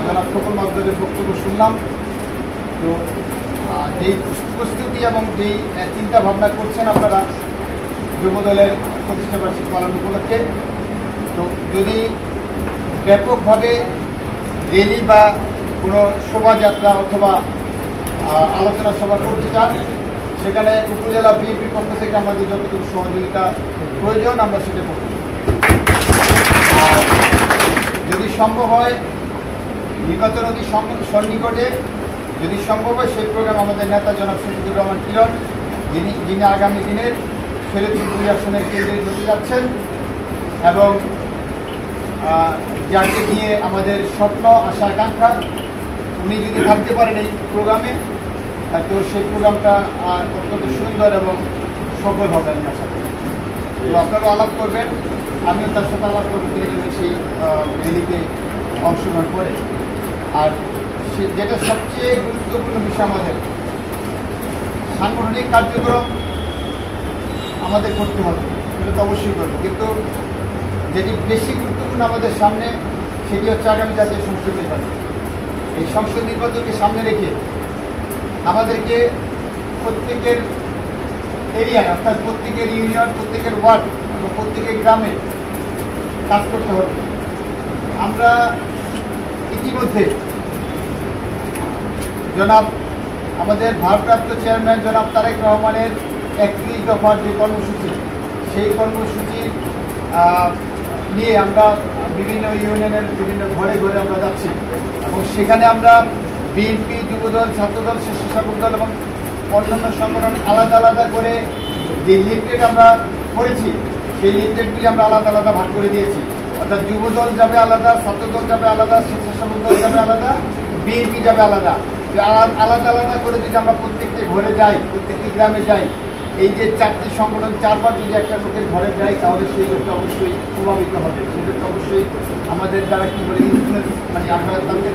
জনাব ফখরুল মাহমুদের বক্তব্য শুনলাম। তো যেই প্রস্তুতি এবং যেই চিন্তা ভাবনা করছেন আপনারা যুবদলের প্রতিষ্ঠাবার্ষিকী পালন উপলক্ষে, তো যদি ব্যাপকভাবে র্যালি বা কোনো শোভাযাত্রা অথবা আলোচনা সভা করতে চান, সেখানে উপজেলা বিএনপির পক্ষ থেকে আমাদের যতটুকু সহযোগিতা প্রয়োজন আমরা সেটা করব। যদি সম্ভব হয় নির্বাচন অতি সন্নিকটে যদি সম্ভব হয় সেই প্রোগ্রাম আমাদের নেতা জনাব শফিকুর রহমান কিরণ, যিনি আগামী দিনের শরীয়তপুর আসনের কেন্দ্রে হতে যাচ্ছেন এবং যাকে নিয়ে আমাদের স্বপ্ন আশা আকাঙ্ক্ষা, উনি যদি থাকতে পারেন এই প্রোগ্রামে, তো সেই প্রোগ্রামটা অত্যন্ত সুন্দর এবং সফল হবে আমি আশা করি। তো আপনারাও আলাপ করবেন, আমিও তার সাথে আলাপ করবো সেই র্যালিতে অংশগ্রহণ করে। আর যেটা সবচেয়ে গুরুত্বপূর্ণ বিষয়, আমাদের সাংগঠনিক কার্যক্রম আমাদের করতে হবে, সেটা তো অবশ্যই করবে, কিন্তু যেটি বেশি গুরুত্বপূর্ণ আমাদের সামনে সেটি হচ্ছে আগামী জাতীয় সংসদ নির্বাচন। এই সংসদ নির্বাচনকে সামনে রেখে আমাদেরকে প্রত্যেকের এরিয়ায়, অর্থাৎ প্রত্যেকের ইউনিয়ন, প্রত্যেকের ওয়ার্ড এবং প্রত্যেকের গ্রামে কাজ করতে হবে। আমরা ইতিমধ্যে জনাব আমাদের ভারপ্রাপ্ত চেয়ারম্যান জনাব তারেক রহমানের 31 দফার যে কর্মসূচি, সেই কর্মসূচি নিয়ে আমরা বিভিন্ন ইউনিয়নের বিভিন্ন ঘরে ঘরে আমরা যাচ্ছি এবং সেখানে আমরা বিএনপি, যুবদল, ছাত্রদল, স্বেচ্ছাসেবক দল এবং অন্যান্য সংগঠন আলাদা আলাদা করে যে লিফলেট আমরা করেছি, সেই লিফলেটগুলি আমরা আলাদা আলাদা ভাগ করে দিয়েছি। অর্থাৎ যুবদল যাবে আলাদা, ছাত্রদল যাবে আলাদা, স্বেচ্ছাসেবক দল যাবে আলাদা, বিএনপি যাবে আলাদা। আলাদা আলাদা করে যদি আমরা প্রত্যেকটি ঘরে যাই, প্রত্যেকটি গ্রামে যাই, এই যে 4টি সংগঠন 4বার যদি একটা লোকের ঘরে যাই, তাহলে সেই লোকটা অবশ্যই প্রভাবিত হবে। সেক্ষেত্রে অবশ্যই আমাদের যারা কী বলে ইনফ্লুয়েন্স, মানে আমরা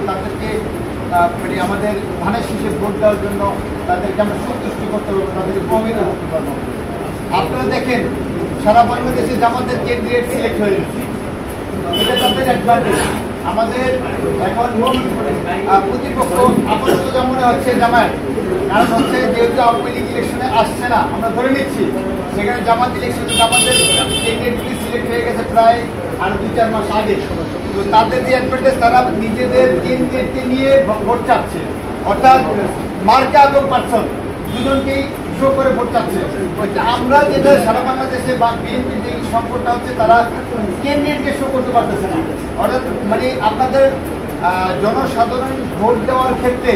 তাদেরকে মানে আমাদের ধানের শীষে ভোট দেওয়ার জন্য তাদেরকে আমরা সন্তুষ্ট করতে পারবো, তাদেরকে প্রভাবিত করতে পারবো। আপনারা দেখেন সারা বাংলাদেশে জামাতের ক্যান্ডিডেট সিলেক্ট হয়ে গেছে, এটা তাদের অ্যাডভান্টেজ। আমাদের এখন প্রতিপক্ষ আপাতত যা মনে হচ্ছে জামায়াত, কারণ হচ্ছে যেহেতু আওয়ামী লীগ ইলেকশনে আসছে না, আমরা ধরে নিচ্ছি সেখানে জামাত ইলেকশনে জামাতের ক্যান্ডিডেটগুলি সিলেক্ট হয়ে গেছে প্রায় আর 2-4 মাস আগে। তো তাদের যে অ্যাডভান্টেজ, তারা নিজেদের ক্যান্ডিডেটকে নিয়ে ভোট চাচ্ছে, অর্থাৎ মার্কা এবং পার্সন দুজনকেই শো করে ভোট চাচ্ছে। আমরা যেটা সারা বাংলাদেশে বা বিএনপির যে সংকটটা হচ্ছে, তারা ক্যান্ডিডেটকে শো করতে পারতেছে না। অর্থাৎ মানে আপনাদের জনসাধারণ ভোট দেওয়ার ক্ষেত্রে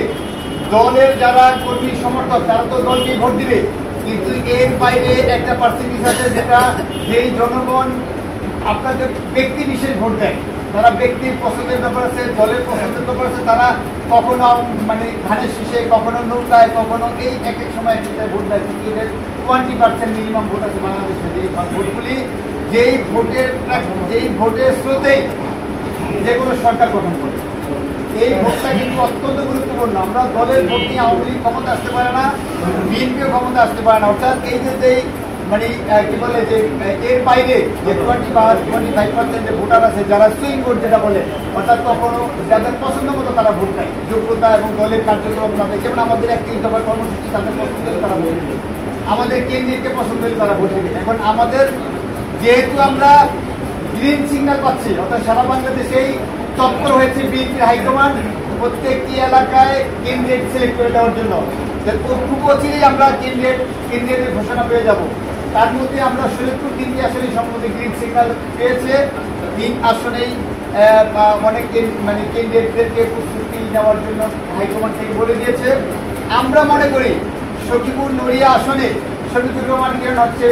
দলের যারা কর্মী সমর্থক, তারা তো দলকেই ভোট দিবে, কিন্তু এর বাইরে একটা পার্সেন্টেজ আছে যেটা যেই জনগণ আপনাদের ব্যক্তি বিশেষ ভোট দেয়, তারা ব্যক্তির পছন্দের ব্যাপার আছে, দলের পছন্দের ব্যাপার আছে, তারা কখনো মানে ধানের শীষে, কখনো নৌকায়, কখনো এই এক এক সময় ভোট দেয়। কিন্তু এদের 20% মিনিমাম ভোট আছে বাংলাদেশে। এই ভোটগুলি যেই ভোটের স্রোতেই যে কোনো সরকার গঠন করে, এই ভোটটা কিন্তু অত্যন্ত গুরুত্বপূর্ণ। আমরা দলের ভোট নিয়ে আওয়ামী লীগ ক্ষমতা আসতে পারে না, বিএনপিও ক্ষমতা আসতে পারে না। অর্থাৎ এই যে মানে কি বলে যে এর বাইরে যে 20-25% যে ভোটার আছে, যারা সুইং ভোট যেটা বলে, অর্থাৎ কখনো যাদের পছন্দ মতো তারা ভোট দেয়, যোগ্যতা এবং দলের কার্যক্রম তাদের, যেমন আমাদের 31 দফার কর্মসূচি তাদের পছন্দ হলে তারা ভোট দেবে, আমাদের কেন্দ্রীয়কে পছন্দ হলে তারা ভোট দেবে। এখন আমাদের যেহেতু আমরা গ্রিন সিগন্যাল পাচ্ছি, অর্থাৎ সারা বাংলাদেশেই তৎপর হয়েছে বিএনপির হাইকমান্ড প্রত্যেকটি এলাকায় ক্যান্ডিডেট সিলেক্ট করে দেওয়ার জন্য। খুব অচিরেই আমরা ক্যান্ডিডেটের ঘোষণা পেয়ে যাব। তার মধ্যে আমরা শরীয়তপুর 3টি আসনে সম্প্রতি গ্রিন সিগন্যাল পেয়েছে। 3 আসনেই অনেক মানে ক্যান্ডিডেটদেরকে প্রস্তুতি নেওয়ার জন্য হাইকমান্ড থেকে বলে দিয়েছে। আমরা মনে করি সখীপুর নড়িয়া আসনে শফিকুর রহমান কিরণ হচ্ছে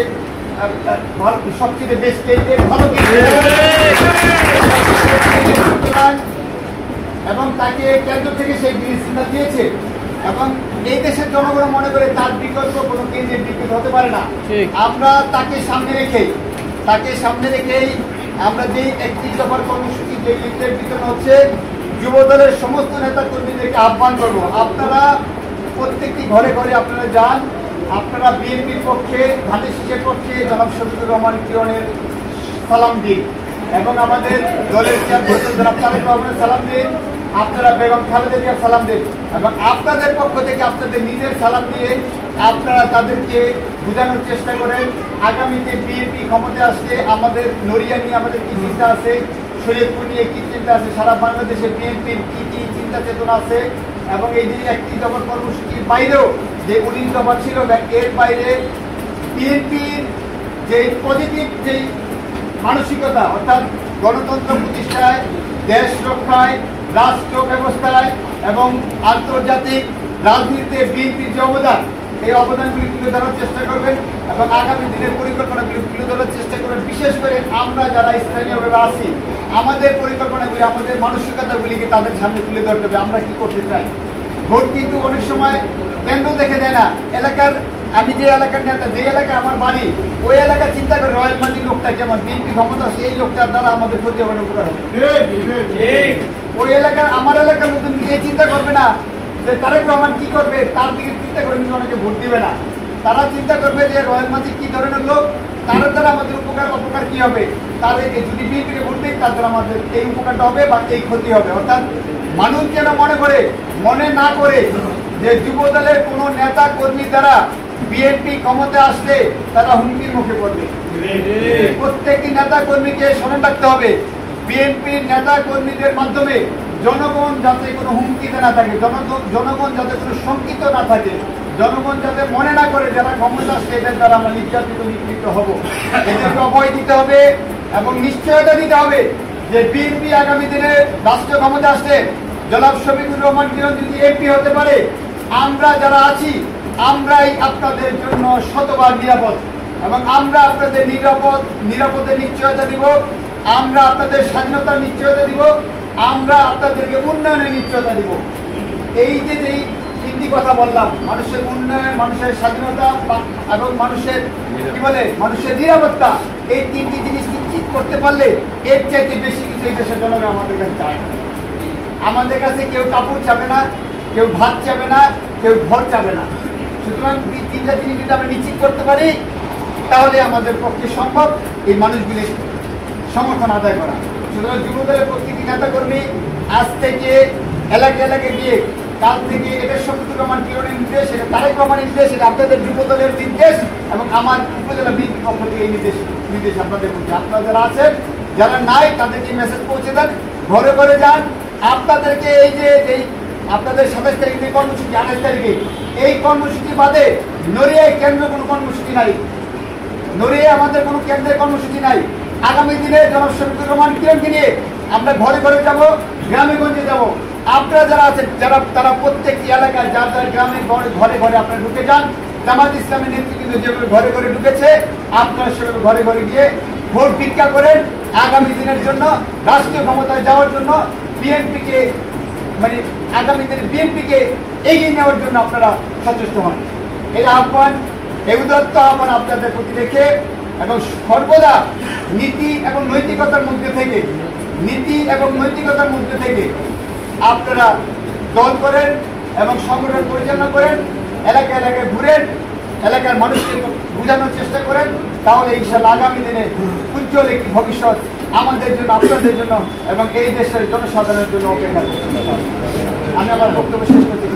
সবচেয়ে বেস্ট ক্যান্ডিডেট, ভালো এবং তাকে কেন্দ্র থেকে সেই গ্রিন সিগন্যাল দিয়েছে এবং এই দেশের জনগণ মনে করে তার বিকল্প কোনো ক্যান্ডিডেট বিকল্প হতে পারে না। আমরা তাকে সামনে রেখেই আমরা যে 31 দফার কর্মসূচি যে লিফলেট বিতরণ হচ্ছে, যুবদলের সমস্ত নেতা কর্মীদেরকে আহ্বান করবো, আপনারা প্রত্যেকটি ঘরে ঘরে আপনারা যান, আপনারা বিএনপির পক্ষে, ধানের শীষের পক্ষে জনাব শফিকুর রহমান কিরণের সালাম দিন এবং আমাদের দলের চেয়ারপারসন জনাব তারেক রহমানের সালাম দিন। আপনারা বেগম খালেদা জিয়ার সালাম দেন এবং আপনাদের পক্ষ থেকে আপনাদের নিজের সালাম দিয়ে আপনারা তাদেরকে বোঝানোর চেষ্টা করেন আগামীতে বিএনপি ক্ষমতায় আসলে আমাদের নড়িয়া নিয়ে আমাদের কি চিন্তা আছে, শরীয়তপুর নিয়ে কি চিন্তা আছে, সারা বাংলাদেশে বিএনপির কি কি চিন্তা চেতনা আছে এবং এই যে 31 দফার কর্মসূচির বাইরেও যে 19 দফা ছিল এর বাইরে বিএনপির যে পজিটিভ যেই মানসিকতা অর্থাৎ গণতন্ত্র প্রতিষ্ঠায়, দেশ রক্ষায়, রাষ্ট্র ব্যবস্থায় এবং আন্তর্জাতিক রাজনীতিতে বিএনপির যে অবদান, এই অবদানগুলি তুলে ধরার চেষ্টা করবেন এবং আগামী দিনের পরিকল্পনাগুলি তুলে ধরার চেষ্টা করবেন। বিশেষ করে আমরা যারা স্থানীয়ভাবে আছি আমাদের পরিকল্পনাগুলি, আমাদের মানসিকতাগুলিকে তাদের সামনে তুলে ধরতে হবে। আমরা কি করতে চাই? ভোট কিন্তু অনেক সময় কেন্দ্র দেখে দেয় না, এলাকার আমি যে এলাকার নেতা, যে এলাকা আমার বাড়ি, ওই এলাকা চিন্তা করে রয়্যাল মাটির লোকটা কেমন, বিএনপি ক্ষমতা আছে, এই লোকটার দ্বারা আমাদের ক্ষতি হবে, উপকার হবে। ওই এলাকার আমার এলাকার মতন এই চিন্তা করবে না যে তারেক রহমান কি করবে, তার দিকে চিন্তা করে কিন্তু অনেকে ভোট দিবে না। তারা চিন্তা করবে যে রয়্যাল মাটি কি ধরনের লোক, তার দ্বারা আমাদের উপকার অপকার কি হবে, তার যদি বিএনপিকে ভোট দিই তার দ্বারা আমাদের এই উপকারটা হবে বা এই ক্ষতি হবে। অর্থাৎ মানুষ যেন মনে না করে যে যুবদলের কোনো নেতা কর্মী দ্বারা বিএনপি ক্ষমতায় আসলে তারা হুমকির মুখে পড়বে। প্রত্যেকটি নেতা কর্মীকে স্মরণ রাখতে হবে বিএনপির নেতা কর্মীদের মাধ্যমে জনগণ যাতে কোনো হুমকিতে না থাকে, জনগণ যাতে কোনো শঙ্কিত না থাকে, জনগণ যাতে মনে না করে যারা ক্ষমতা আসছে এদের দ্বারা আমরা নির্যাতিত নিপীড়িত হব। এদেরকে অভয় দিতে হবে এবং নিশ্চয়তা দিতে হবে যে বিএনপি আগামী দিনে রাষ্ট্র ক্ষমতা আসলে জনাব শফিকুর রহমান কিরণ যদি এমপি হতে পারে, আমরা যারা আছি আমরাই আপনাদের জন্য শতভাগ নিরাপদ এবং আমরা আপনাদের নিরাপদের নিশ্চয়তা দিব, আমরা আপনাদের স্বাধীনতার নিশ্চয়তা দিব, আমরা আপনাদেরকে উন্নয়নের নিশ্চয়তা দিব। এই যে তিনটি কথা বললাম, মানুষের উন্নয়ন, মানুষের স্বাধীনতা এবং মানুষের মানুষের নিরাপত্তা, এই তিনটি জিনিস নিশ্চিত করতে পারলে এর চাইতে বেশি কিছু এই দেশের জনগণ আমাদের কাছে চায়। আমাদের কাছে কেউ কাপড় চাবে না, কেউ ভাত চাবে না, কেউ ঘর চাবে না। সুতরাং তিনটা জিনিস যদি আমরা নিশ্চিত করতে পারি তাহলে আমাদের পক্ষে সম্ভব এই মানুষগুলির সমর্থন আদায় করা। সুতরাং যুবদলের প্রত্যেকটি নেতা কর্মী আজ থেকে এলাকায় গিয়ে কাল থেকে এটা শফিকুর রহমান কিরণের নির্দেশ, এটা তারেক রহমানের নির্দেশ, এটা আপনাদের যুবদলের নির্দেশ এবং আমার উপজেলা বিএনপির পক্ষ থেকে এই নির্দেশ আপনাদের মধ্যে, আপনারা যারা আছেন যারা নাই তাদেরকে মেসেজ পৌঁছে দেন, ঘরে ঘরে যান। আপনাদেরকে এই যে আপনাদের 27 তারিখ যে কর্মসূচি, 28 তারিখে এই কর্মসূচি বাদে নড়িয়ায় কেন্দ্র কোনো কর্মসূচি নাই, নড়িয়ায় আমাদের কোনো কেন্দ্রের কর্মসূচি নাই। আগামী দিনে জনাব শফিকুর রহমান কিরণকে নিয়ে আমরা ঘরে ঘরে যাব, গ্রামে গঞ্জে যাব। আপনারা যারা আছেন তারা প্রত্যেকটি এলাকায় যার গ্রামে ঘরে ঘরে আপনারা ঢুকে যান। জামাত ইসলামের নেতৃত্ব যেগুলো ঘরে ঘরে ঢুকেছে আপনারা সেগুলো ঘরে ঘরে গিয়ে ভোট ভিক্ষা করেন। আগামী দিনের জন্য রাষ্ট্রীয় ক্ষমতায় যাওয়ার জন্য বিএনপিকে আগামী দিনে বিএনপিকে এগিয়ে নেওয়ার জন্য আপনারা সচেষ্ট হন। এই আহ্বান, এই উদাত্ত আহ্বান আপনাদের প্রতি রেখে এবং সর্বদা নীতি এবং নৈতিকতার মধ্যে থেকে আপনারা দল করেন এবং সংগঠন পরিচালনা করেন, এলাকায় ঘুরেন, এলাকার মানুষকে বোঝানোর চেষ্টা করেন। তাহলে ইনশাআল্লাহ আগামী দিনে উজ্জ্বল একটি ভবিষ্যৎ আমাদের জন্য, আপনাদের জন্য এবং এই দেশের জনসাধারণের জন্য অপেক্ষা করতে। আমি আমার বক্তব্য শেষ করতে